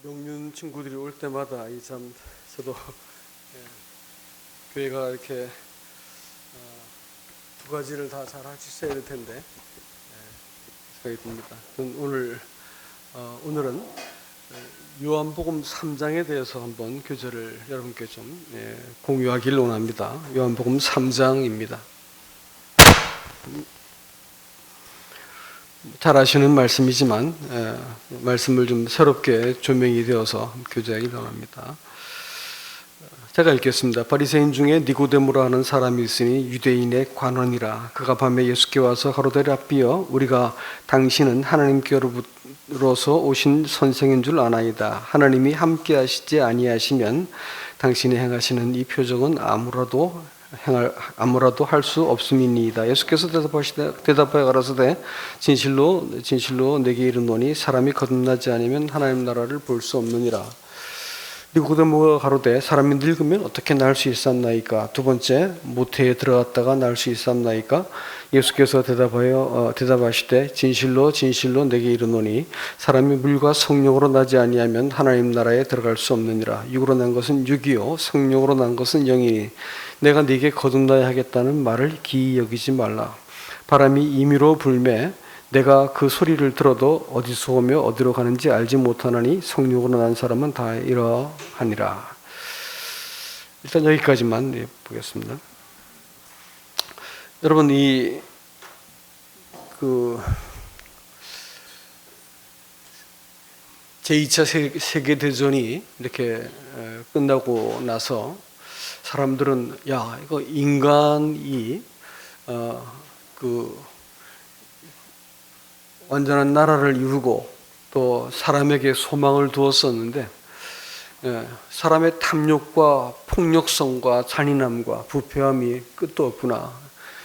명륜 친구들이 올 때마다 참 저도 교회가 이렇게 두 가지를 다 잘 할 수 있어야 될 텐데 생각이 듭니다. 오늘은 요한복음 3장에 대해서 한번 교절을 여러분께 좀 공유하기를 원합니다. 요한복음 3장입니다. 잘 아시는 말씀이지만 말씀을 좀 새롭게 조명이 되어서 교제하기 원합니다. 제가 읽겠습니다. 바리새인 중에 니고데모라 하는 사람이 있으니 유대인의 관원이라. 그가 밤에 예수께 와서 가로되 랍비여, 우리가 당신은 하나님께로부터 오신 선생인 줄 아나이다. 하나님이 함께 하시지 아니하시면 당신이 행하시는 이 표적은 아무라도 할 수 없음이니이다. 예수께서 대답하여 가라사대 진실로 내게 이르노니 사람이 거듭나지 않으면 하나님 나라를 볼 수 없느니라. 니고데모가 가로되 사람이 늙으면 어떻게 날 수 있었나이까? 두 번째, 모태에 들어갔다가 날 수 있었나이까? 예수께서 대답하시되 진실로 내게 이르노니 사람이 물과 성령으로 나지 아니하면 하나님 나라에 들어갈 수 없느니라. 육으로 난 것은 육이요 성령으로 난 것은 영이니 내가 네게 거듭나야 하겠다는 말을 기이 여기지 말라. 바람이 임의로 불매 내가 그 소리를 들어도 어디서 오며 어디로 가는지 알지 못하나니 성령으로 난 사람은 다 이러하니라. 일단 여기까지만 보겠습니다. 여러분, 제2차 세계대전이 이렇게 끝나고 나서 사람들은 이거 인간이 완전한 나라를 이루고 또 사람에게 소망을 두었었는데 사람의 탐욕과 폭력성과 잔인함과 부패함이 끝도 없구나.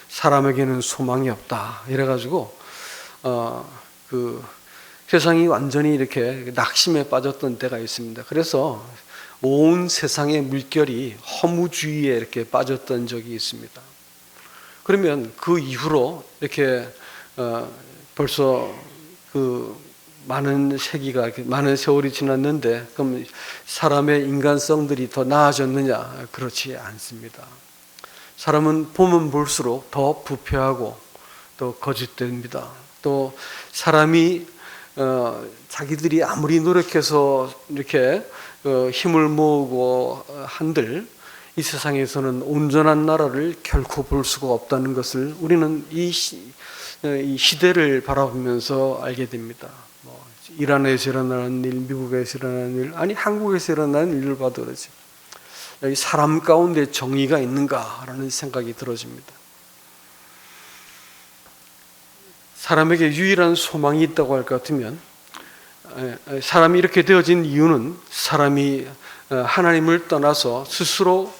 사람에게는 소망이 없다. 이래가지고 세상이 완전히 이렇게 낙심에 빠졌던 때가 있습니다. 그래서 온 세상의 물결이 허무주의에 이렇게 빠졌던 적이 있습니다. 그러면 그 이후로 이렇게 벌써 많은 세월이 지났는데 그럼 사람의 인간성들이 더 나아졌느냐? 그렇지 않습니다. 사람은 보면 볼수록 더 부패하고 또 거짓됩니다. 또 사람이 자기들이 아무리 노력해서 이렇게 힘을 모으고 한들 이 세상에서는 온전한 나라를 결코 볼 수가 없다는 것을 우리는 이 시대를 바라보면서 알게 됩니다. 이란에서 일어나는 일, 미국에서 일어나는 일, 아니 한국에서 일어나는 일을 봐도 그러지. 여기 사람 가운데 정의가 있는가라는 생각이 들어집니다. 사람에게 유일한 소망이 있다고 할 것 같으면 사람이 이렇게 되어진 이유는 사람이 하나님을 떠나서 스스로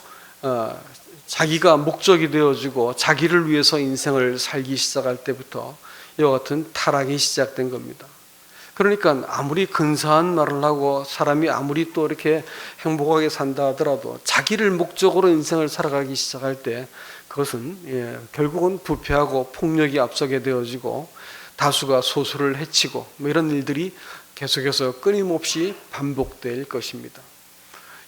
자기가 목적이 되어지고 자기를 위해서 인생을 살기 시작할 때부터 이와 같은 타락이 시작된 겁니다. 그러니까 아무리 근사한 말을 하고 사람이 아무리 또 이렇게 행복하게 산다 하더라도 자기를 목적으로 인생을 살아가기 시작할 때 그것은 결국은 부패하고 폭력이 앞서게 되어지고 다수가 소수를 해치고 이런 일들이 계속해서 끊임없이 반복될 것입니다.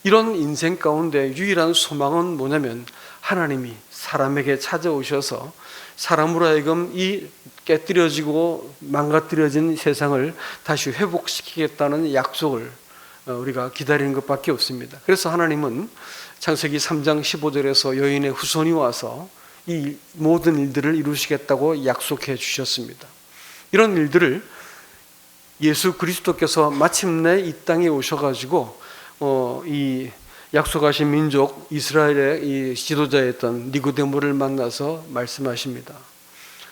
이런 인생 가운데 유일한 소망은 뭐냐면 하나님이 사람에게 찾아오셔서 사람으로 하여금 이 깨뜨려지고 망가뜨려진 세상을 다시 회복시키겠다는 약속을 우리가 기다리는 것밖에 없습니다. 그래서 하나님은 창세기 3장 15절에서 여인의 후손이 와서 이 모든 일들을 이루시겠다고 약속해 주셨습니다. 이런 일들을 예수 그리스도께서 마침내 이 땅에 오셔가지고 이 약속하신 민족 이스라엘의 이 지도자였던 니고데모를 만나서 말씀하십니다.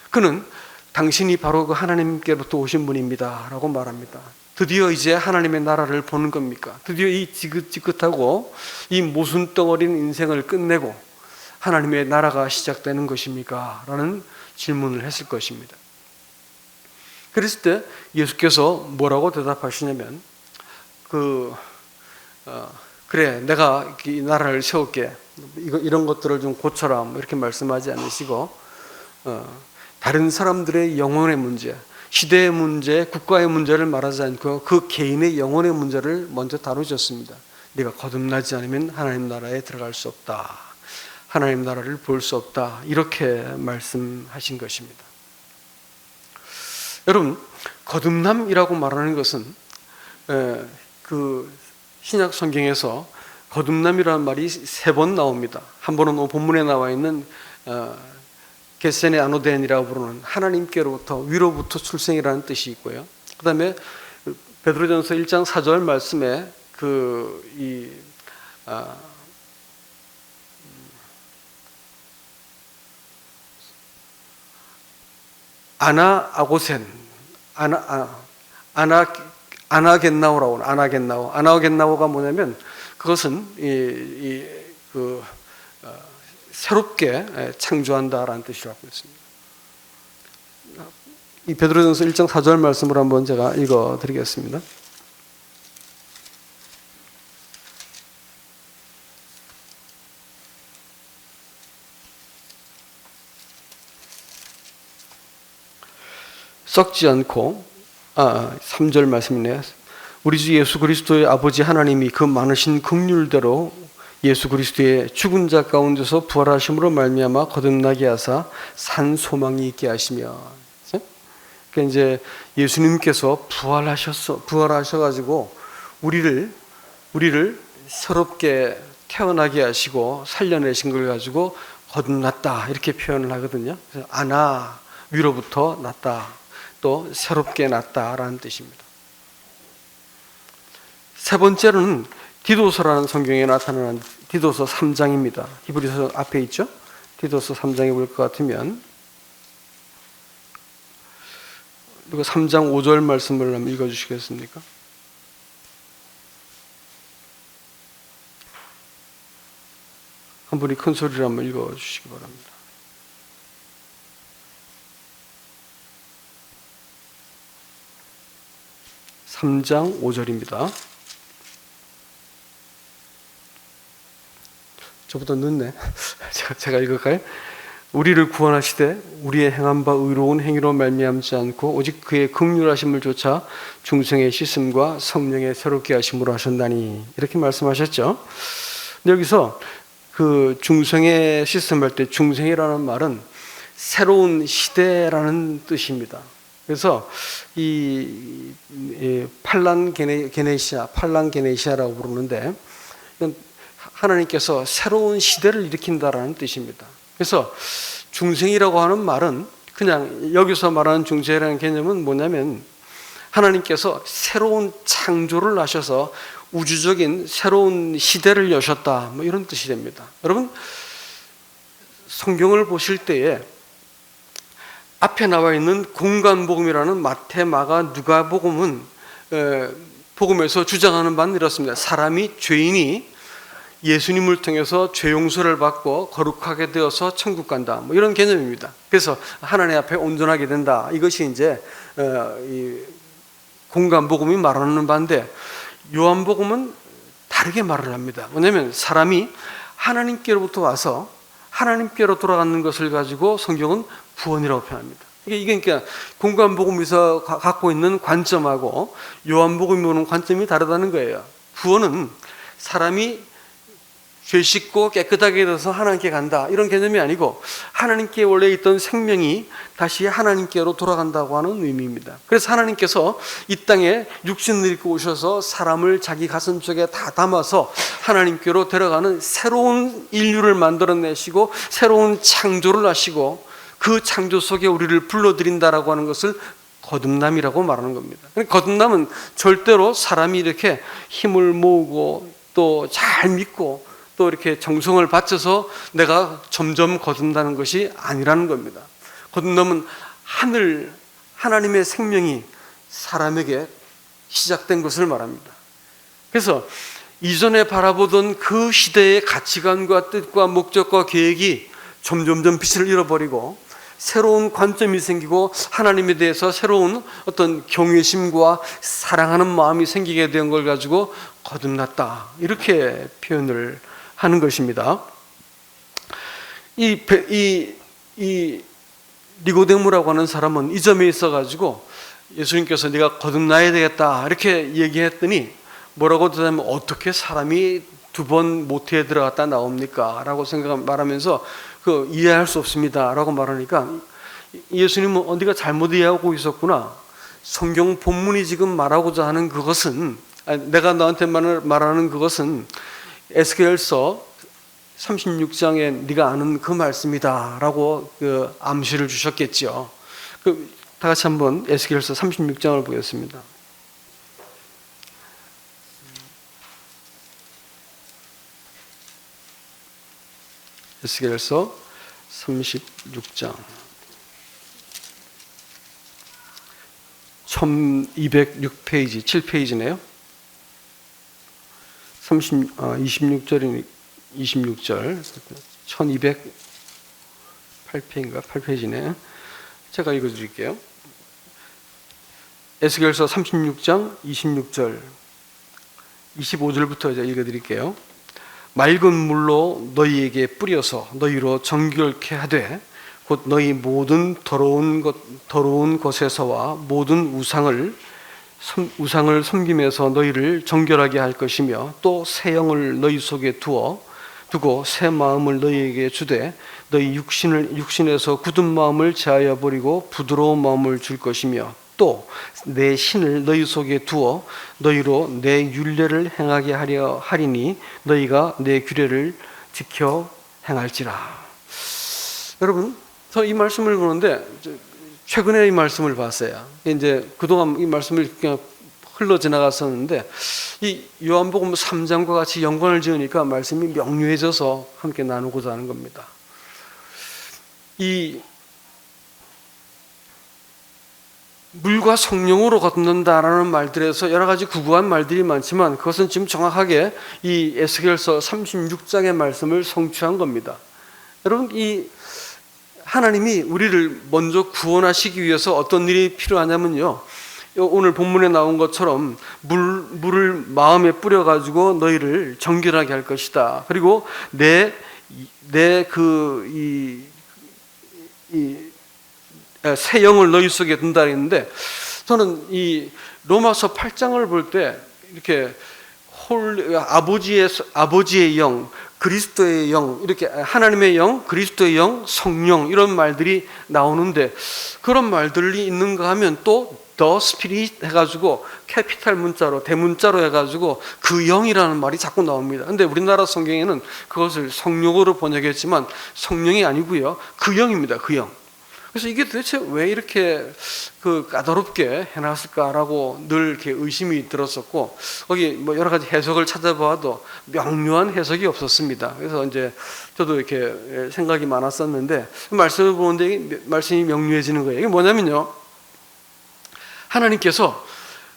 그는 당신이 바로 그 하나님께로부터 오신 분입니다 라고 말합니다. 드디어 이제 하나님의 나라를 보는 겁니까? 드디어 이 지긋지긋하고 이 모순 덩어리인 인생을 끝내고 하나님의 나라가 시작되는 것입니까? 라는 질문을 했을 것입니다. 그랬을 때 예수께서 뭐라고 대답하시냐면 그래, 내가 이 나라를 세울게. 이런 것들을 좀 고쳐라. 이렇게 말씀하지 않으시고 다른 사람들의 영혼의 문제, 시대의 문제, 국가의 문제를 말하지 않고 그 개인의 영혼의 문제를 먼저 다루셨습니다. 네가 거듭나지 않으면 하나님 나라에 들어갈 수 없다. 하나님 나라를 볼 수 없다. 이렇게 말씀하신 것입니다. 여러분, 거듭남이라고 말하는 것은 그 신약 성경에서 거듭남이라는 말이 3번 나옵니다. 한 번은 본문에 나와 있는 겟세네 아노덴이라고 부르는 하나님께로부터 위로부터 출생이라는 뜻이 있고요. 그 다음에 베드로전서 1장 4절 말씀에 아나겐나오가 뭐냐면 그것은 새롭게 창조한다라는 뜻이라고 했습니다. 이 베드로전서 1장 4절 말씀을 한번 제가 읽어드리겠습니다. 썩지 않고 3절 말씀이네요. 우리 주 예수 그리스도의 아버지 하나님이 그 많으신 긍휼대로 예수 그리스도의 죽은 자 가운데서 부활하심으로 말미암아 거듭나게 하사 산 소망이 있게 하시며, 그러니까 이제 예수님께서 부활하셔가지고 우리를 새롭게 태어나게 하시고 살려내신 걸 가지고 거듭났다 이렇게 표현을 하거든요. 그래서 아나, 위로부터 났다, 또 새롭게 났다라는 뜻입니다. 세 번째로는 디도서라는 성경에 나타나는 디도서 3장입니다. 히브리서 앞에 있죠? 디도서 3장에 볼 것 같으면 이거 3장 5절 말씀을 한번 읽어주시겠습니까? 한 분이 큰 소리로 한번 읽어주시기 바랍니다. (3장 5절입니다) 저보다 늦네. 제가 읽을까요? 우리를 구원하시되 우리의 행한 바 의로운 행위로 말미암지 않고 오직 그의 긍휼하심을 좇아 중생의 씻음과 성령의 새롭게 하심으로 하셨나니, 이렇게 말씀하셨죠. 근데 여기서 그 중생의 씻음할 때 중생이라는 말은 새로운 시대라는 뜻입니다. 그래서 이 팔란게네시아라고 부르는데 하나님께서 새로운 시대를 일으킨다라는 뜻입니다. 그래서 중생이라고 하는 말은 그냥 여기서 말하는 중생이라는 개념은 뭐냐면 하나님께서 새로운 창조를 하셔서 우주적인 새로운 시대를 여셨다, 뭐 이런 뜻이 됩니다. 여러분, 성경을 보실 때에 앞에 나와 있는 공간복음이라는 마태, 마가, 누가복음은 복음에서 주장하는 바는 이렇습니다. 죄인이 예수님을 통해서 죄 용서를 받고 거룩하게 되어서 천국 간다, 뭐 이런 개념입니다. 그래서 하나님 앞에 온전하게 된다. 이것이 이제 이 공간복음이 말하는 바인데, 요한복음은 다르게 말을 합니다. 왜냐하면 사람이 하나님께로부터 와서 하나님께로 돌아가는 것을 가지고 성경은 구원이라고 표현합니다. 이게 그러니까 공간복음에서 갖고 있는 관점하고 요한복음이 보는 관점이 다르다는 거예요. 구원은 사람이 죄 씻고 깨끗하게 돼서 하나님께 간다, 이런 개념이 아니고 하나님께 원래 있던 생명이 다시 하나님께로 돌아간다고 하는 의미입니다. 그래서 하나님께서 이 땅에 육신을 입고 오셔서 사람을 자기 가슴속에 다 담아서 하나님께로 데려가는 새로운 인류를 만들어내시고 새로운 창조를 하시고 그 창조 속에 우리를 불러들인다라고 하는 것을 거듭남이라고 말하는 겁니다. 거듭남은 절대로 사람이 이렇게 힘을 모으고 또 잘 믿고 또 이렇게 정성을 바쳐서 내가 점점 거듭나는 것이 아니라는 겁니다. 거듭남은 하나님의 생명이 사람에게 시작된 것을 말합니다. 그래서 이전에 바라보던 그 시대의 가치관과 뜻과 목적과 계획이 점점점 빛을 잃어버리고 새로운 관점이 생기고 하나님에 대해서 새로운 어떤 경외심과 사랑하는 마음이 생기게 된 걸 가지고 거듭났다, 이렇게 표현을 하는 것입니다. 이 니고데모라고 하는 사람은 이 점에 있어가지고 예수님께서 네가 거듭나야 되겠다 이렇게 얘기했더니 뭐라고 대답하면 어떻게 사람이 두 번 모태에 들어갔다 나옵니까? 라고 말하면서 그 이해할 수 없습니다 라고 말하니까 예수님은 네가 잘못 이해하고 있었구나. 성경 본문이 지금 말하고자 하는 그것은, 내가 너한테 말하는 그것은 에스겔서 36장에 네가 아는 그 말씀이다 라고 그 암시를 주셨겠죠. 다 같이 한번 에스겔서 36장을 보겠습니다. 에스겔서 36장 1206페이지 7페이지네요. 26절이니 26절 1208페인가 8페이지네. 제가 읽어드릴게요. 에스겔서 36장 26절 25절부터 이제 읽어드릴게요. 맑은 물로 너희에게 뿌려서 너희로 정결케 하되 곧 너희 모든 더러운 것에서와 모든 우상을 섬김에서 너희를 정결하게 할 것이며 또 새 영을 너희 속에 두고 새 마음을 너희에게 주되 너희 육신에서 굳은 마음을 제하여 버리고 부드러운 마음을 줄 것이며 또 내 신을 너희 속에 두어 너희로 내 율례를 행하게 하리니 너희가 내 규례를 지켜 행할지라. 여러분, 저 이 말씀을 보는데 최근에 이 말씀을 봤어요. 이제 그동안 이 말씀을 그냥 흘러 지나갔었는데 이 요한복음 3장과 같이 연관을 지으니까 말씀이 명료해져서 함께 나누고자 하는 겁니다. 이 물과 성령으로 거듭난다라는 말들에서 여러 가지 구구한 말들이 많지만 그것은 지금 정확하게 이 에스겔서 36장의 말씀을 성취한 겁니다. 여러분, 이 하나님이 우리를 먼저 구원하시기 위해서 어떤 일이 필요하냐면요, 오늘 본문에 나온 것처럼 물을 마음에 뿌려가지고 너희를 정결하게 할 것이다. 그리고 새 영을 너희 속에 둔다 했는데, 저는 이 로마서 8장을 볼 때 이렇게 아버지의 영, 그리스도의 영, 이렇게 하나님의 영, 그리스도의 영, 성령 이런 말들이 나오는데, 그런 말들이 있는가 하면 또 The Spirit 해가지고 캐피탈 문자로 대문자로 해가지고 그 영이라는 말이 자꾸 나옵니다. 근데 우리나라 성경에는 그것을 성령으로 번역했지만 성령이 아니고요, 그 영입니다. 그 영. 그래서 이게 도대체 왜 이렇게 까다롭게 해놨을까라고 늘 이렇게 의심이 들었었고, 거기 뭐 여러 가지 해석을 찾아봐도 명료한 해석이 없었습니다. 그래서 이제 저도 이렇게 생각이 많았었는데 말씀을 보는데 말씀이 명료해지는 거예요. 이게 뭐냐면요, 하나님께서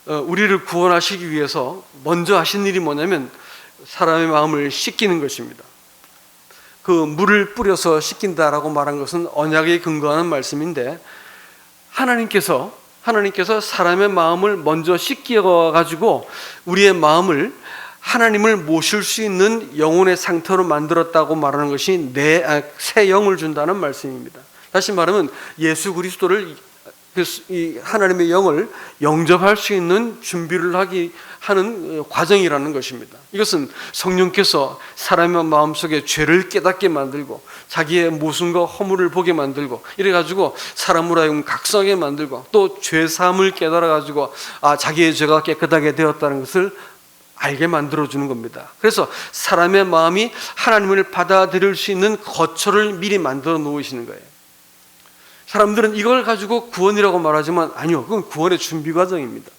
우리를 구원하시기 위해서 먼저 하신 일이 뭐냐면 사람의 마음을 씻기는 것입니다. 그 물을 뿌려서 씻긴다라고 말한 것은 언약에 근거하는 말씀인데, 하나님께서 사람의 마음을 먼저 씻겨 가지고 우리의 마음을 하나님을 모실 수 있는 영혼의 상태로 만들었다고 말하는 것이 새 영을 준다는 말씀입니다. 다시 말하면 예수 그리스도를, 이 하나님의 영을 영접할 수 있는 준비를 하는 과정이라는 것입니다. 이것은 성령께서 사람의 마음속에 죄를 깨닫게 만들고 자기의 모순과 허물을 보게 만들고 이래가지고 사람으로 하여금 각성하게 만들고 또 죄사함을 깨달아가지고 자기의 죄가 깨끗하게 되었다는 것을 알게 만들어주는 겁니다. 그래서 사람의 마음이 하나님을 받아들일 수 있는 거처를 미리 만들어 놓으시는 거예요. 사람들은 이걸 가지고 구원이라고 말하지만 아니요, 그건 구원의 준비 과정입니다.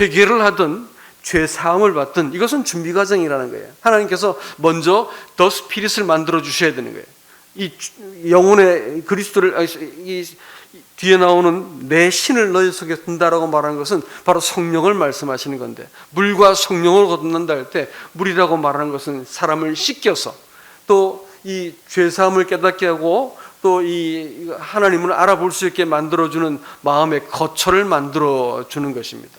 회개를 하든 죄 사함을 받든 이것은 준비 과정이라는 거예요. 하나님께서 먼저 더 스피릿을 만들어 주셔야 되는 거예요. 이 영혼의 그리스도를, 이 뒤에 나오는 내 신을 너희 속에 둔다라고 말하는 것은 바로 성령을 말씀하시는 건데, 물과 성령을 거듭난다 할 때 물이라고 말하는 것은 사람을 씻겨서 또 이 죄 사함을 깨닫게 하고 또 이 하나님을 알아볼 수 있게 만들어주는 마음의 거처를 만들어주는 것입니다.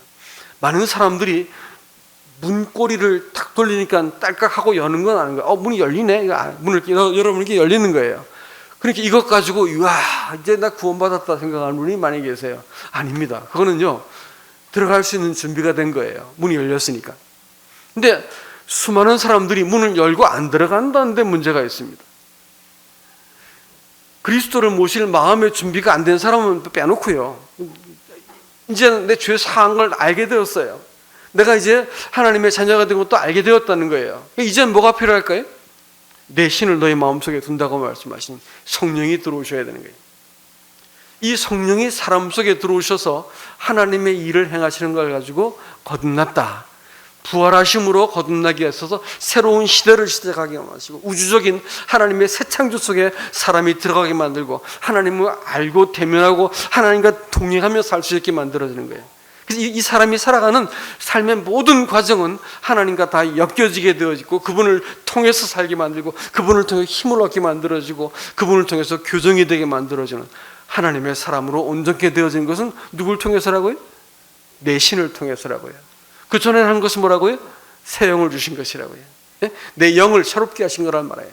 많은 사람들이 문고리를 탁 돌리니까 딸깍하고 여는 건 아닌 거예요. 문이 열리네. 문을 열어보니까 열리는 거예요. 그러니까 이것 가지고 이야 이제 나 구원받았다 생각하는 분이 많이 계세요. 아닙니다. 그거는요 들어갈 수 있는 준비가 된 거예요. 문이 열렸으니까. 근데 수많은 사람들이 문을 열고 안 들어간다는 데 문제가 있습니다. 그리스도를 모실 마음의 준비가 안 된 사람은 빼놓고요. 이제는 내 죄 사한 걸 알게 되었어요. 내가 이제 하나님의 자녀가 된 것도 알게 되었다는 거예요. 이제는 뭐가 필요할까요? 내 신을 너희 마음속에 둔다고 말씀하신 성령이 들어오셔야 되는 거예요. 이 성령이 사람 속에 들어오셔서 하나님의 일을 행하시는 걸 가지고 거듭났다. 부활하심으로 거듭나게 하셔서 새로운 시대를 시작하게 하시고 우주적인 하나님의 새 창조 속에 사람이 들어가게 만들고 하나님을 알고 대면하고 하나님과 동행하며 살 수 있게 만들어지는 거예요. 그래서 이 사람이 살아가는 삶의 모든 과정은 하나님과 다 엮여지게 되어지고 그분을 통해서 살게 만들고 그분을 통해 힘을 얻게 만들어지고 그분을 통해서 교정이 되게 만들어지는 하나님의 사람으로 온전케 되어지는 것은 누굴 통해서라고요? 내 신을 통해서라고요. 그 전에 한 것은 뭐라고요? 새 영을 주신 것이라고요. 내 영을 새롭게 하신 거란 말이에요.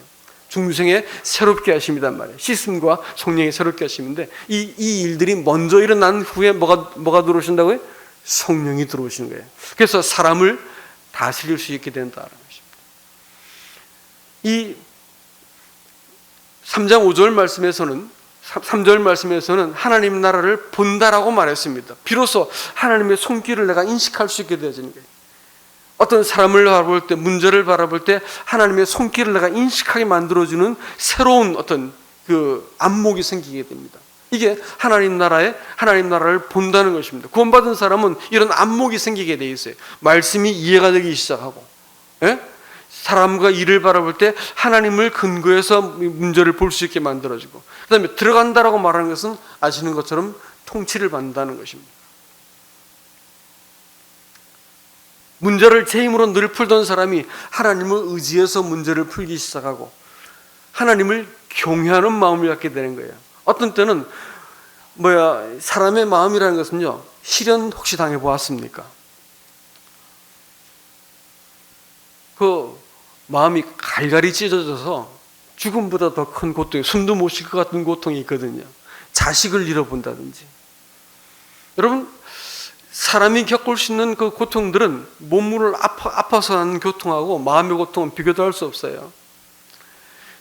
중생에 새롭게 하심이란 말이에요. 시스템과 성령이 새롭게 하심인데 이 일들이 먼저 일어난 후에 뭐가 들어오신다고요? 성령이 들어오시는 거예요. 그래서 사람을 다스릴 수 있게 된다는 것입니다. 이 3장 5절 말씀에서는 3절 말씀에서는 하나님 나라를 본다라고 말했습니다. 비로소 하나님의 손길을 내가 인식할 수 있게 되어지는 거예요. 어떤 사람을 바라볼 때, 문제를 바라볼 때 하나님의 손길을 내가 인식하게 만들어주는 새로운 어떤 그 안목이 생기게 됩니다. 이게 하나님 나라를 본다는 것입니다. 구원받은 사람은 이런 안목이 생기게 돼 있어요. 말씀이 이해가 되기 시작하고, 사람과 일을 바라볼 때 하나님을 근거해서 문제를 볼 수 있게 만들어지고, 그 다음에 들어간다라고 말하는 것은 아시는 것처럼 통치를 받는다는 것입니다. 문제를 제 힘으로 늘 풀던 사람이 하나님을 의지해서 문제를 풀기 시작하고 하나님을 경외하는 마음을 갖게 되는 거예요. 어떤 때는 사람의 마음이라는 것은요, 시련 혹시 당해보았습니까? 그 마음이 갈갈이 찢어져서 죽음보다 더 큰 고통이, 숨도 못 쉴 것 같은 고통이 있거든요. 자식을 잃어본다든지. 여러분, 사람이 겪을 수 있는 그 고통들은 몸을 아파서 하는 고통하고 마음의 고통은 비교도 할 수 없어요.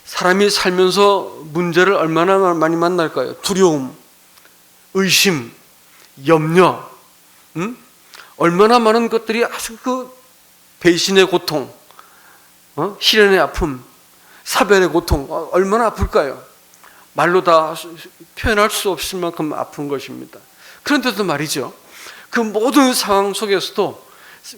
사람이 살면서 문제를 얼마나 많이 만날까요? 두려움, 의심, 염려, 얼마나 많은 것들이 아주 그 배신의 고통, 시련의 아픔, 사별의 고통, 얼마나 아플까요? 말로 다 표현할 수 없을 만큼 아픈 것입니다. 그런데도 말이죠, 그 모든 상황 속에서도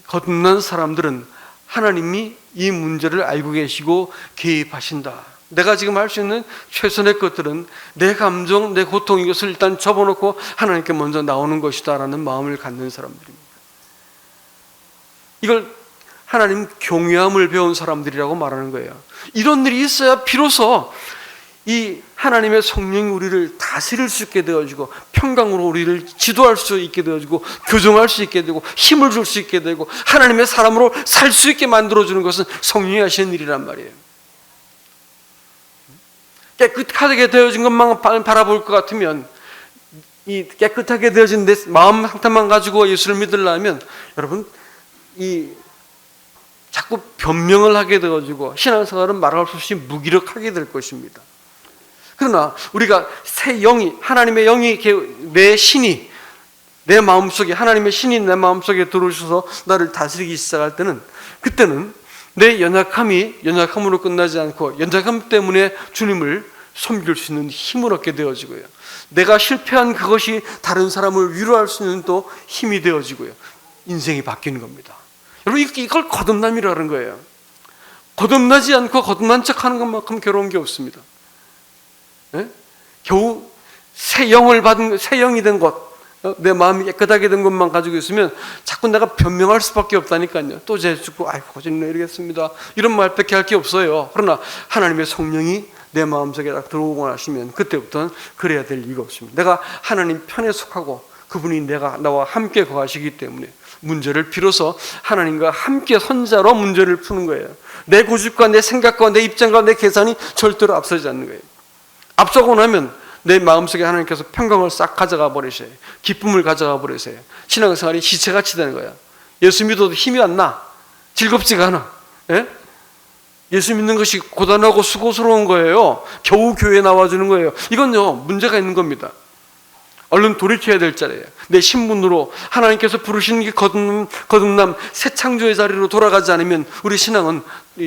거듭난 사람들은 하나님이 이 문제를 알고 계시고 개입하신다. 내가 지금 할 수 있는 최선의 것들은 내 감정, 내 고통, 이것을 일단 접어놓고 하나님께 먼저 나오는 것이다 라는 마음을 갖는 사람들입니다. 이걸 하나님 경외함을 배운 사람들이라고 말하는 거예요. 이런 일이 있어야 비로소 이 하나님의 성령이 우리를 다스릴 수 있게 되어지고 평강으로 우리를 지도할 수 있게 되어지고 교정할 수 있게 되고 힘을 줄 수 있게 되고 하나님의 사람으로 살 수 있게 만들어주는 것은 성령이 하시는 일이란 말이에요. 깨끗하게 되어진 것만 바라볼 것 같으면, 이 깨끗하게 되어진 내 마음 상태만 가지고 예수를 믿으려면 여러분 자꾸 변명을 하게 되어지고 신앙생활은 말할 수 없이 무기력하게 될 것입니다. 그러나 우리가 새 영이, 하나님의 영이, 내 신이 내 마음속에, 하나님의 신이 내 마음속에 들어오셔서 나를 다스리기 시작할 때는, 그때는 내 연약함으로 끝나지 않고 연약함 때문에 주님을 섬길 수 있는 힘을 얻게 되어지고요, 내가 실패한 그것이 다른 사람을 위로할 수 있는 또 힘이 되어지고요, 인생이 바뀌는 겁니다. 여러분, 이걸 거듭남이라는 거예요. 거듭나지 않고 거듭난 척하는 것만큼 괴로운 게 없습니다. 겨우 새 영을 받은, 새 영이 된 것, 내 마음이 깨끗하게 된 것만 가지고 있으면 자꾸 내가 변명할 수밖에 없다니까요. 또 제 죽고 아이고 거짓말 이러겠습니다, 이런 말밖에 할 게 없어요. 그러나 하나님의 성령이 내 마음속에 딱 들어오고 나시면 그때부터는 그래야 될 이유가 없습니다. 내가 하나님 편에 속하고 그분이 나와 함께 거하시기 때문에 문제를 비로소 하나님과 함께 선자로 문제를 푸는 거예요. 내 고집과 내 생각과 내 입장과 내 계산이 절대로 앞서지 않는 거예요. 앞서고 나면 내 마음속에 하나님께서 평강을 싹 가져가 버리세요. 기쁨을 가져가 버리세요. 신앙생활이 시체같이 되는 거야. 예수 믿어도 힘이 안 나. 즐겁지가 않아. 예? 예수 믿는 것이 고단하고 수고스러운 거예요. 겨우 교회에 나와주는 거예요. 이건요, 문제가 있는 겁니다. 얼른 돌이켜야 될 자리예요. 내 신분으로 하나님께서 부르시는 게 거듭남 새 창조의 자리로 돌아가지 않으면 우리 신앙은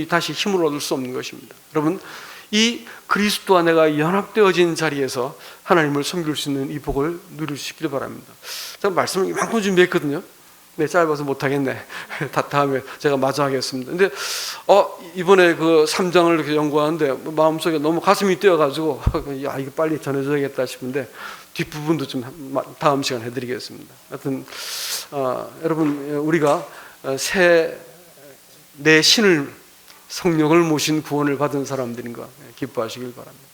다시 힘을 얻을 수 없는 것입니다. 여러분, 이 그리스도와 내가 연합되어진 자리에서 하나님을 섬길 수 있는 이 복을 누릴 수 있기를 바랍니다. 제가 말씀을 이만큼 준비했거든요. 네, 짧아서 못하겠네. 다음에 제가 마저 하겠습니다. 근데 이번에 그 3장을 이렇게 연구하는데 마음속에 너무 가슴이 뛰어가지고 야, 이거 빨리 전해줘야겠다 싶은데 뒷부분도 좀 다음 시간 해드리겠습니다. 하여튼 여러분, 우리가 내 신을 성령을 모신 구원을 받은 사람들인 거 기뻐하시길 바랍니다.